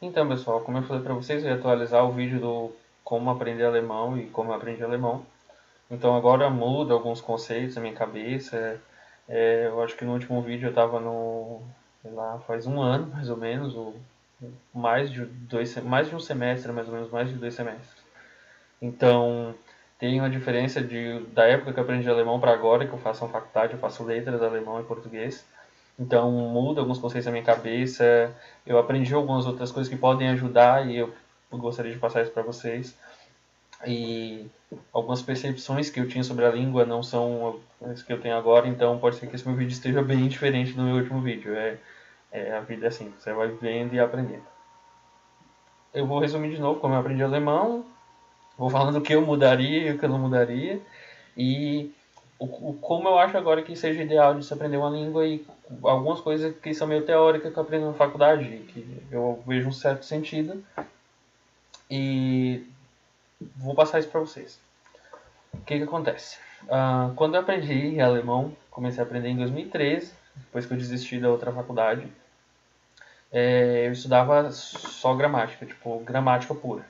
Então, pessoal, como eu falei para vocês, eu ia atualizar o vídeo do como aprender alemão e como eu aprendi alemão. Então agora muda alguns conceitos na minha cabeça. Eu acho que no último vídeo eu estava no, sei lá, faz um ano mais ou menos, ou mais de um semestre, mais ou menos, mais de 2 semestres. Então tem uma diferença da época que eu aprendi alemão para agora, que eu faço uma faculdade, eu faço letras alemão e português. Então muda alguns conceitos na minha cabeça. Eu aprendi algumas outras coisas que podem ajudar e eu gostaria de passar isso para vocês. E algumas percepções que eu tinha sobre a língua não são as que eu tenho agora, então pode ser que esse meu vídeo esteja bem diferente do meu último vídeo. A vida é assim, você vai vendo e aprendendo. Eu vou resumir de novo como eu aprendi alemão, vou falando o que eu mudaria e o que eu não mudaria, e como eu acho agora que seja ideal de se aprender uma língua e algumas coisas que são meio teóricas que eu aprendo na faculdade, que eu vejo um certo sentido, e vou passar isso para vocês. O que acontece? Quando eu aprendi alemão, comecei a aprender em 2013, depois que eu desisti da outra faculdade, eu estudava só gramática, tipo, gramática pura.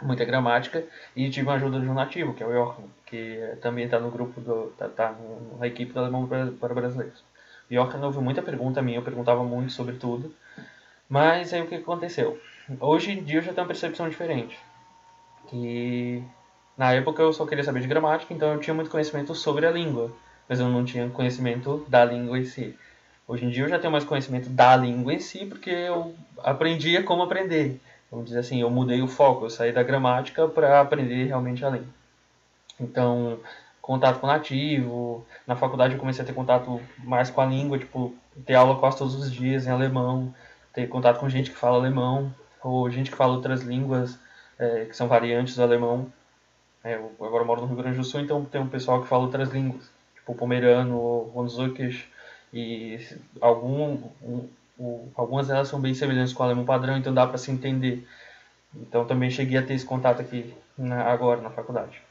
Muita gramática, e tive uma ajuda de um nativo, que é o Jochen, que também está no grupo, tá na equipe do Alemão para Brasileiros. O Jochen ouviu muita pergunta minha, eu perguntava muito sobre tudo, mas aí o que aconteceu? Hoje em dia eu já tenho uma percepção diferente, que na época eu só queria saber de gramática, então eu tinha muito conhecimento sobre a língua, mas eu não tinha conhecimento da língua em si. Hoje em dia eu já tenho mais conhecimento da língua em si, porque eu aprendi a como aprender. Vamos dizer assim, eu mudei o foco, eu saí da gramática para aprender realmente a língua. Então, contato com nativo, na faculdade eu comecei a ter contato mais com a língua, tipo, ter aula quase todos os dias em alemão, ter contato com gente que fala alemão, ou gente que fala outras línguas, que são variantes do alemão. Eu agora moro no Rio Grande do Sul, então tem um pessoal que fala outras línguas, tipo pomerano, Wanzukisch, e algumas delas são bem semelhantes com o alemão padrão, então dá para se entender. Então também cheguei a ter esse contato aqui agora na faculdade.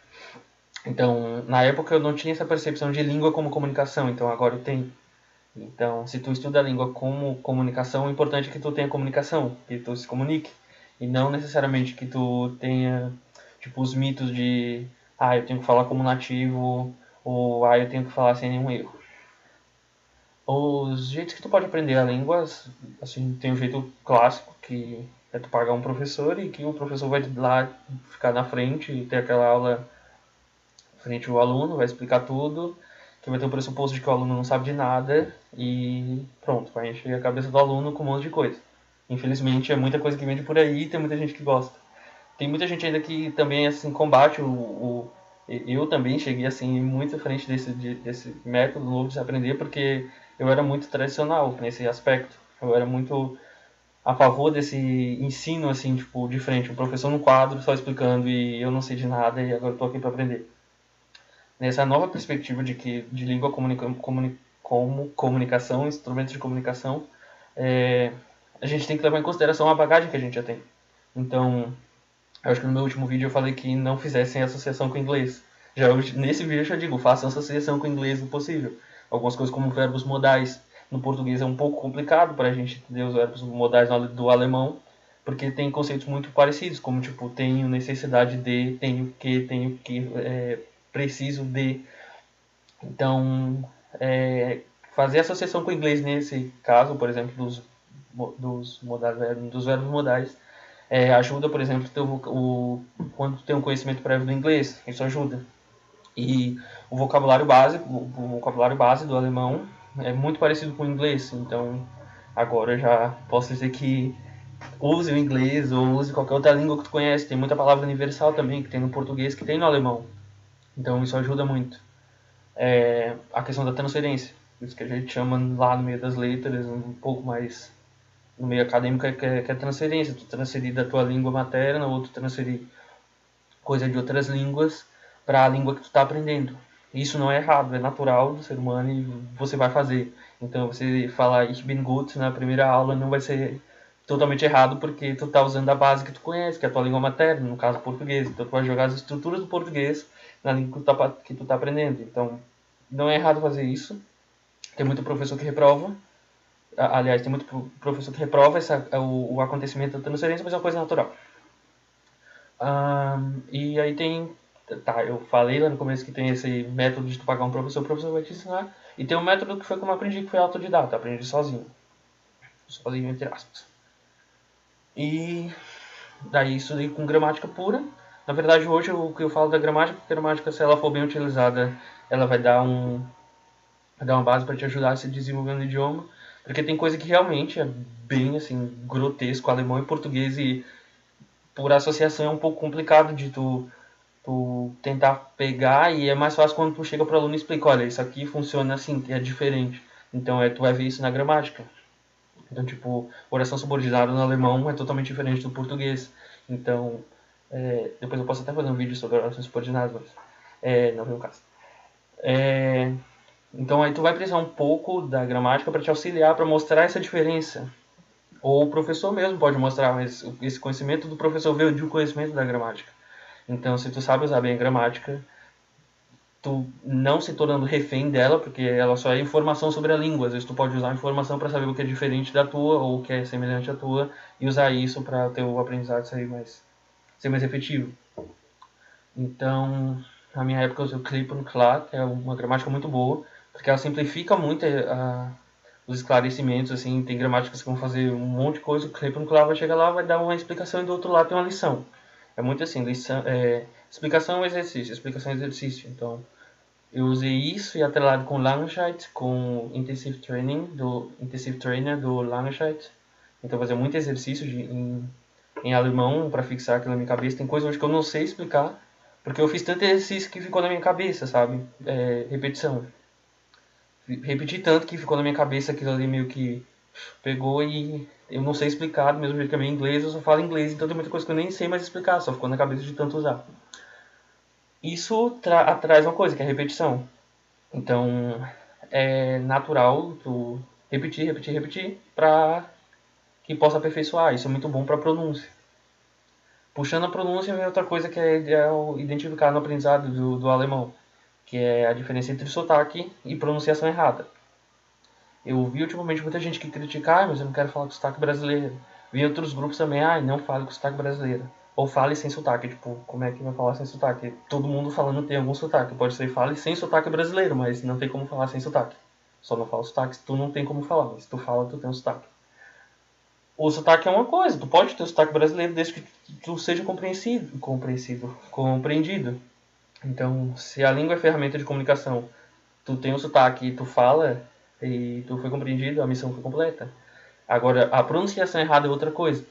Então, na época eu não tinha essa percepção de língua como comunicação, então agora eu tenho. Então, se tu estuda a língua como comunicação, o importante é que tu tenha comunicação, que tu se comunique, e não necessariamente que tu tenha tipo os mitos de eu tenho que falar como nativo, ou eu tenho que falar sem nenhum erro. Os jeitos que tu pode aprender a língua, assim, tem um jeito clássico, que é tu pagar um professor e que o professor vai lá ficar na frente e ter aquela aula frente ao aluno, vai explicar tudo, que vai ter o pressuposto de que o aluno não sabe de nada e pronto, vai encher a cabeça do aluno com um monte de coisa. Infelizmente é muita coisa que vende por aí e tem muita gente que gosta. Tem muita gente ainda que também assim combate eu também cheguei assim muito à frente desse método novo de se aprender porque eu era muito tradicional nesse aspecto. Eu era muito a favor desse ensino assim, tipo, de frente, o professor no quadro só explicando e eu não sei de nada e agora estou aqui para aprender. Nessa nova perspectiva de língua como comunicação, instrumentos de comunicação, a gente tem que levar em consideração a bagagem que a gente já tem. Então, eu acho que no meu último vídeo eu falei que não fizessem associação com o inglês. Nesse vídeo eu já digo, façam associação com o inglês no possível. Algumas coisas como verbos modais. No português é um pouco complicado para a gente entender os verbos modais do alemão, porque tem conceitos muito parecidos, como tipo, tenho necessidade de, tenho que, preciso de. Então, fazer associação com o inglês nesse caso, por exemplo, dos verbos modais, ajuda, por exemplo, quando tu tem um conhecimento prévio do inglês, isso ajuda. E o vocabulário base do alemão é muito parecido com o inglês, então agora eu já posso dizer que use o inglês ou use qualquer outra língua que tu conhece. Tem muita palavra universal também, que tem no português, que tem no alemão. Então isso ajuda muito. A questão da transferência, isso que a gente chama lá no meio das letras, um pouco mais no meio acadêmico, que é transferência. Tu transferir da tua língua materna ou tu transferir coisa de outras línguas para a língua que tu está aprendendo. Isso não é errado, é natural do ser humano e você vai fazer. Então você falar Ich bin gut na primeira aula não vai ser totalmente errado porque tu está usando a base que tu conhece, que é a tua língua materna, no caso português. Então tu vai jogar as estruturas do português na língua que tu tá aprendendo. Então não é errado fazer isso. Tem muito professor que reprova, Aliás, tem muito professor que reprova o acontecimento da transferência, mas é uma coisa natural. E aí tem... Tá, eu falei lá no começo que tem esse método de tu pagar um professor, o professor vai te ensinar. E tem um método que foi como eu aprendi, que foi autodidata, aprendi sozinho. Sozinho, entre aspas. E daí estudei com gramática pura. Na verdade, hoje o que eu falo da gramática, a gramática, se ela for bem utilizada, ela vai dar uma base para te ajudar a se desenvolver no idioma. Porque tem coisa que realmente é bem assim grotesco, alemão e português, e por associação é um pouco complicado de tu tentar pegar, e é mais fácil quando tu chega para o aluno e explica, olha, isso aqui funciona assim, que é diferente. Então tu vai ver isso na gramática. Então, tipo, oração subordinada no alemão é totalmente diferente do português. Então, depois eu posso até fazer um vídeo sobre orações subordinadas, mas não vem o caso. Então aí tu vai precisar um pouco da gramática para te auxiliar, para mostrar essa diferença. Ou o professor mesmo pode mostrar, mas esse conhecimento do professor veio de um conhecimento da gramática. Então, se tu sabe usar bem a gramática, tu não se tornando refém dela, porque ela só é informação sobre a língua. Às vezes tu pode usar a informação para saber o que é diferente da tua ou o que é semelhante à tua e usar isso para ter o aprendizado ser mais efetivo. Então, na minha época eu usei o Clip and Clack, que é uma gramática muito boa, porque ela simplifica muito os esclarecimentos, assim, tem gramáticas que vão fazer um monte de coisa, o Clip and Clack vai chegar lá, vai dar uma explicação e do outro lado tem uma lição. É muito assim, explicação exercício, explicação exercício. Então, eu usei isso e atrelado com Langenscheidt, com Intensive Trainer do Langenscheidt. Então, fazer muito exercício em alemão para fixar aquilo na minha cabeça. Tem coisa hoje que eu não sei explicar, porque eu fiz tanto exercício que ficou na minha cabeça, sabe? Repetição. Repeti tanto que ficou na minha cabeça aquilo ali meio que pegou, e eu não sei explicar, do mesmo jeito que é meu inglês, eu só falo inglês, então tem muita coisa que eu nem sei mais explicar, só ficou na cabeça de tanto usar. Isso traz uma coisa, que é a repetição. Então, é natural tu repetir, repetir, repetir para que possa aperfeiçoar. Isso é muito bom para pronúncia. Puxando a pronúncia, vem outra coisa que é ideal identificar no aprendizado do alemão, que é a diferença entre sotaque e pronunciação errada. Eu vi ultimamente muita gente que critica, mas eu não quero falar com sotaque brasileiro. Vi outros grupos também, não fale com sotaque brasileiro. Ou fale sem sotaque, tipo, como é que vai falar sem sotaque? Todo mundo falando tem algum sotaque. Pode ser fale sem sotaque brasileiro, mas não tem como falar sem sotaque. Só não fala sotaque se tu não tem como falar, mas se tu fala, tu tem um sotaque. O sotaque é uma coisa, tu pode ter o sotaque brasileiro desde que tu seja compreendido. Então, se a língua é ferramenta de comunicação, tu tem um sotaque e tu fala, e tu foi compreendido, a missão foi completa. Agora, a pronunciação errada é outra coisa.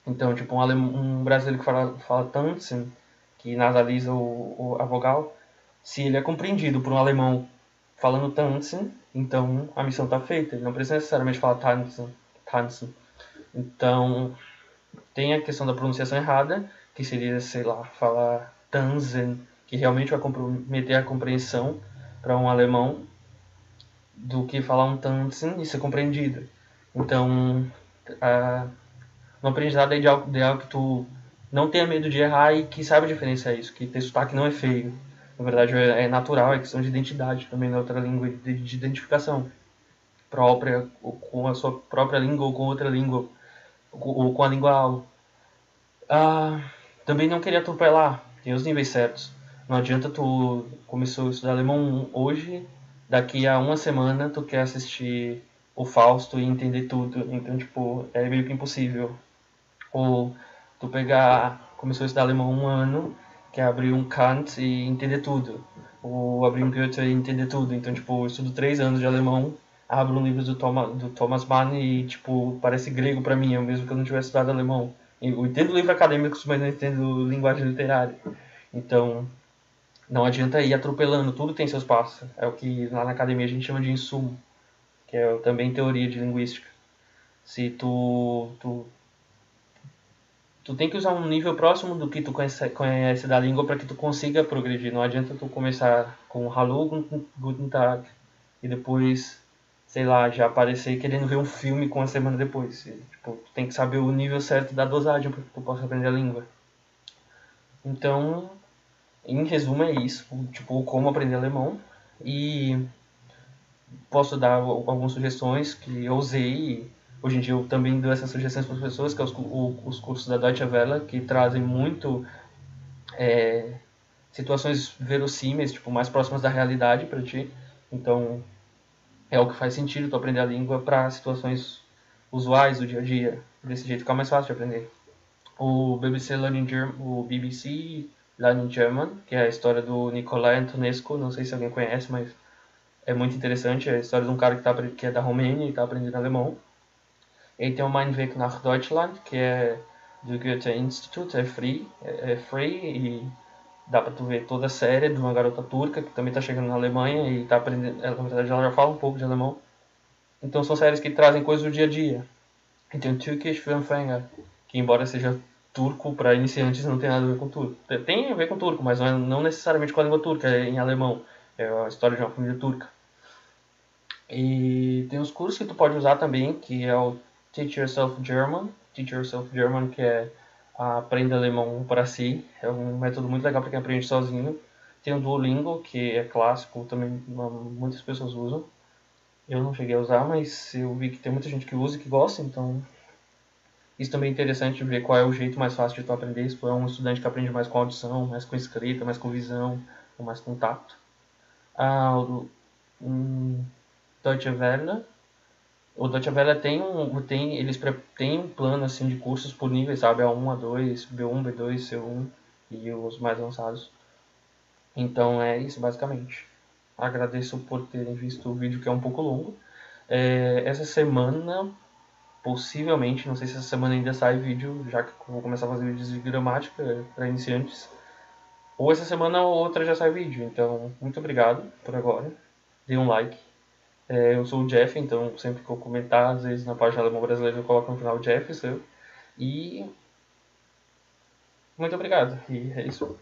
Então, tipo, um brasileiro que fala tanzen, que nasaliza a vogal, se ele é compreendido por um alemão falando tanzen, então a missão está feita. Ele não precisa necessariamente falar tanzen. Então, tem a questão da pronunciação errada, que seria, sei lá, falar tanzen, que realmente vai comprometer a compreensão para um alemão, do que falar um tanzen e ser compreendido. Então, no aprendizado é ideal que tu não tenha medo de errar e que saiba diferenciar isso, que ter sotaque não é feio. Na verdade é natural, é questão de identidade também na outra língua, de identificação própria, ou com a sua própria língua ou com outra língua, ou com a língua alvo. Também não queria atropelar, tem os níveis certos. Não adianta tu começou a estudar alemão hoje, daqui a uma semana tu quer assistir o Fausto e entender tudo. Então, tipo, é meio que impossível. Ou tu começou a estudar alemão um ano, quer abrir um Kant e entender tudo. Ou abrir um Goethe e entender tudo. Então, tipo, eu estudo 3 anos de alemão, abro um livro do Thomas Mann e, tipo, parece grego pra mim, mesmo que eu não tivesse estudado alemão. Eu entendo livro acadêmico, mas não entendo linguagem literária. Então, não adianta ir atropelando, tudo tem seus passos. É o que lá na academia a gente chama de insumo, que é também teoria de linguística. Se tu tem que usar um nível próximo do que tu conhece da língua para que tu consiga progredir. Não adianta tu começar com Hallo, Guten Tag e depois, sei lá, já aparecer querendo ver um filme com uma semana depois. Tipo, tu tem que saber o nível certo da dosagem para que tu possa aprender a língua. Então, em resumo é isso, tipo, como aprender alemão. E posso dar algumas sugestões que eu usei. E hoje em dia eu também dou essas sugestões para as pessoas, que é os cursos da Deutsche Welle, que trazem muito situações verossímeis, tipo, mais próximas da realidade para ti. Então, é o que faz sentido tu aprender a língua para situações usuais do dia a dia. Desse jeito fica mais fácil de aprender. O BBC Learning German, que é a história do Nicolae Antonescu, não sei se alguém conhece, mas é muito interessante. É a história de um cara que é da Romênia e está aprendendo alemão. E tem o Mein Weg nach Deutschland, que é do Goethe Institut, é free e dá pra tu ver toda a série de uma garota turca que também tá chegando na Alemanha e tá aprendendo. Ela, na verdade, ela já fala um pouco de alemão. Então são séries que trazem coisas do dia a dia. E tem o Turkish für Anfänger, que embora seja turco para iniciantes não tem nada a ver com turco. Tem a ver com turco, mas não necessariamente com a língua turca, é em alemão. É a história de uma família turca. E tem os cursos que tu pode usar também, que é o Teach Yourself German. Teach Yourself German, que é aprenda alemão para si. É um método muito legal para quem aprende sozinho. Tem o Duolingo, que é clássico, também muitas pessoas usam. Eu não cheguei a usar, mas eu vi que tem muita gente que usa e que gosta, então isso também é interessante ver qual é o jeito mais fácil de tu aprender. Se tu é um estudante que aprende mais com audição, mais com escrita, mais com visão, ou mais com tato. O Deutsche Welle. O Deutsche Welle tem um plano assim de cursos por níveis, sabe? A1, A2, B1, B2, C1 e os mais avançados. Então é isso basicamente. Agradeço por terem visto o vídeo que é um pouco longo. Essa semana, possivelmente, não sei se essa semana ainda sai vídeo, já que eu vou começar a fazer vídeos de gramática para iniciantes. Ou essa semana ou outra já sai vídeo. Então, muito obrigado por agora. Dê um like. Eu sou o Jeff, então sempre que eu comentar, às vezes na página Alemão Brasileiro eu coloco no final Jeff, seu. E muito obrigado. E é isso.